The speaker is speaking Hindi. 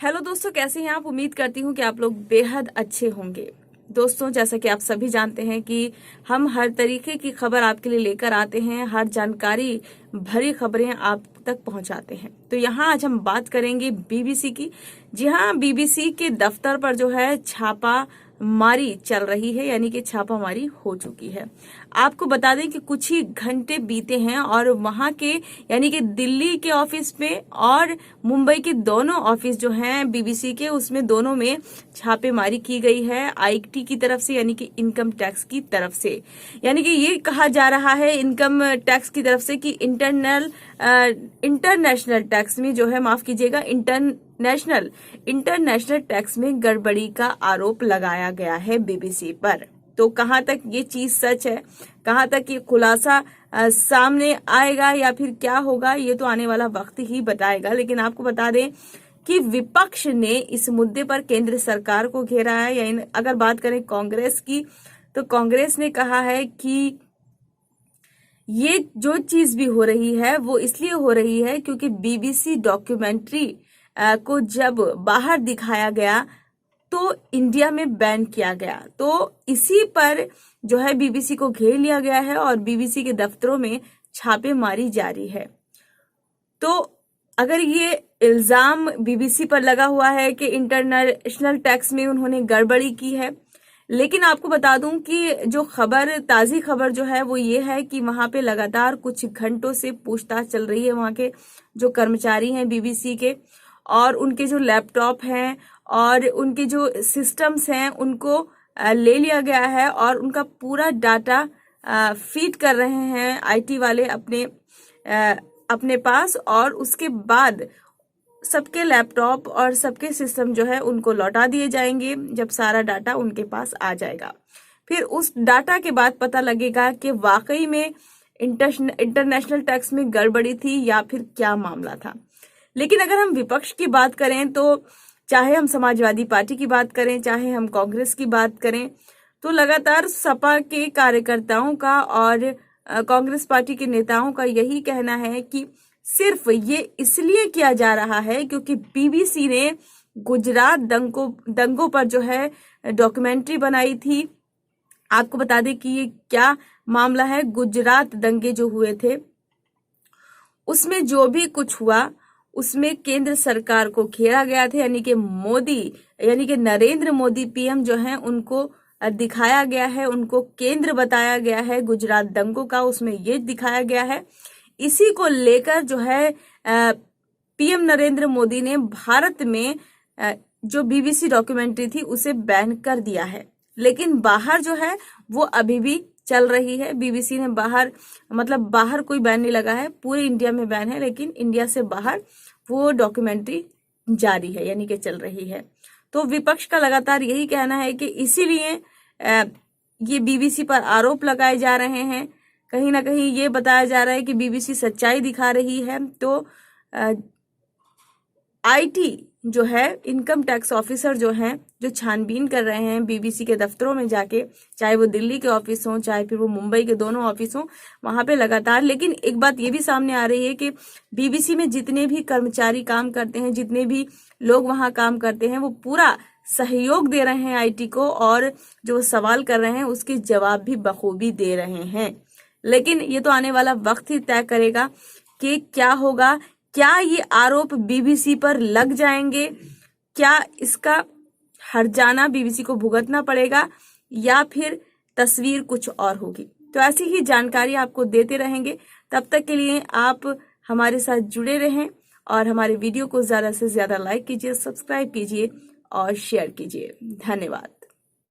हेलो दोस्तों, कैसे हैं आप। उम्मीद करती हूँ कि आप लोग बेहद अच्छे होंगे। दोस्तों, जैसा कि आप सभी जानते हैं कि हम हर तरीके की खबर आपके लिए लेकर आते हैं, हर जानकारी भरी खबरें आप तक पहुंचाते हैं। तो यहाँ आज हम बात करेंगे बीबीसी की। जी हाँ, बीबीसी के दफ्तर पर जो है छापा मारी चल रही है, यानी कि छापामारी हो चुकी है। आपको बता दें कि कुछ ही घंटे बीते हैं और वहां के यानी कि दिल्ली के ऑफिस में और मुंबई के दोनों ऑफिस जो हैं बीबीसी के, उसमें दोनों में छापेमारी की गई है आईटी की तरफ से, यानी कि इनकम टैक्स की तरफ से। यानी कि ये कहा जा रहा है इनकम टैक्स की तरफ से कि इंटरनेशनल टैक्स में जो है, माफ कीजिएगा, इंटरनेशनल टैक्स में गड़बड़ी का आरोप लगाया गया है बीबीसी पर। तो कहां तक ये चीज सच है, कहां तक ये खुलासा सामने आएगा या फिर क्या होगा, ये तो आने वाला वक्त ही बताएगा। लेकिन आपको बता दें कि विपक्ष ने इस मुद्दे पर केंद्र सरकार को घेरा है। या अगर बात करें कांग्रेस की, तो कांग्रेस ने कहा है कि ये जो चीज भी हो रही है वो इसलिए हो रही है क्योंकि बीबीसी डॉक्यूमेंट्री को जब बाहर दिखाया गया तो इंडिया में बैन किया गया। तो इसी पर जो है बीबीसी को घेर लिया गया है और बीबीसी के दफ्तरों में छापेमारी जारी है। तो अगर ये इल्जाम बीबीसी पर लगा हुआ है कि इंटरनेशनल टैक्स में उन्होंने गड़बड़ी की है, लेकिन आपको बता दूं कि जो ताजी खबर जो है वो ये है कि वहां पे लगातार कुछ घंटों से पूछताछ चल रही है। वहां के जो कर्मचारी हैं बीबीसी के, और उनके जो लैपटॉप हैं और उनके जो सिस्टम्स हैं, उनको ले लिया गया है और उनका पूरा डाटा फीड कर रहे हैं आईटी वाले अपने पास। और उसके बाद सबके लैपटॉप और सबके सिस्टम जो है उनको लौटा दिए जाएंगे जब सारा डाटा उनके पास आ जाएगा। फिर उस डाटा के बाद पता लगेगा कि वाकई में इंटरनेशनल टैक्स में गड़बड़ी थी या फिर क्या मामला था। लेकिन अगर हम विपक्ष की बात करें, तो चाहे हम समाजवादी पार्टी की बात करें, चाहे हम कांग्रेस की बात करें, तो लगातार सपा के कार्यकर्ताओं का और कांग्रेस पार्टी के नेताओं का यही कहना है कि सिर्फ ये इसलिए किया जा रहा है क्योंकि बीबीसी ने गुजरात दंगों पर जो है डॉक्यूमेंट्री बनाई थी। आपको बता दें कि ये क्या मामला है। गुजरात दंगे जो हुए थे, उसमें जो भी कुछ हुआ उसमें केंद्र सरकार को घेरा गया था, यानी कि नरेंद्र मोदी पीएम जो हैं उनको दिखाया गया है, उनको केंद्र बताया गया है गुजरात दंगों का, उसमें ये दिखाया गया है। इसी को लेकर जो है पीएम नरेंद्र मोदी ने भारत में जो बीबीसी डॉक्यूमेंट्री थी उसे बैन कर दिया है। लेकिन बाहर जो है वो अभी भी चल रही है। बीबीसी ने बाहर कोई बैन नहीं लगा है, पूरे इंडिया में बैन है, लेकिन इंडिया से बाहर वो डॉक्यूमेंट्री जारी है, यानी कि चल रही है। तो विपक्ष का लगातार यही कहना है कि इसीलिए ये बीबीसी पर आरोप लगाए जा रहे हैं। कहीं ना कहीं ये बताया जा रहा है कि बीबीसी सच्चाई दिखा रही है। तो आईटी जो है, इनकम टैक्स ऑफिसर जो हैं, जो छानबीन कर रहे हैं बीबीसी के दफ्तरों में जाके, चाहे वो दिल्ली के ऑफिस हों चाहे फिर वो मुंबई के दोनों ऑफिस हों, वहां पे लगातार। लेकिन एक बात ये भी सामने आ रही है कि बीबीसी में जितने भी कर्मचारी काम करते हैं, जितने भी लोग वहां काम करते हैं, वो पूरा सहयोग दे रहे हैं आईटी को, और जो सवाल कर रहे हैं उसके जवाब भी बखूबी दे रहे हैं। लेकिन ये तो आने वाला वक्त ही तय करेगा कि क्या होगा। क्या ये आरोप बीबीसी पर लग जाएंगे, क्या इसका हर्जाना बीबीसी को भुगतना पड़ेगा, या फिर तस्वीर कुछ और होगी। तो ऐसी ही जानकारी आपको देते रहेंगे। तब तक के लिए आप हमारे साथ जुड़े रहें और हमारे वीडियो को ज्यादा से ज्यादा लाइक कीजिए, सब्सक्राइब कीजिए और शेयर कीजिए। धन्यवाद।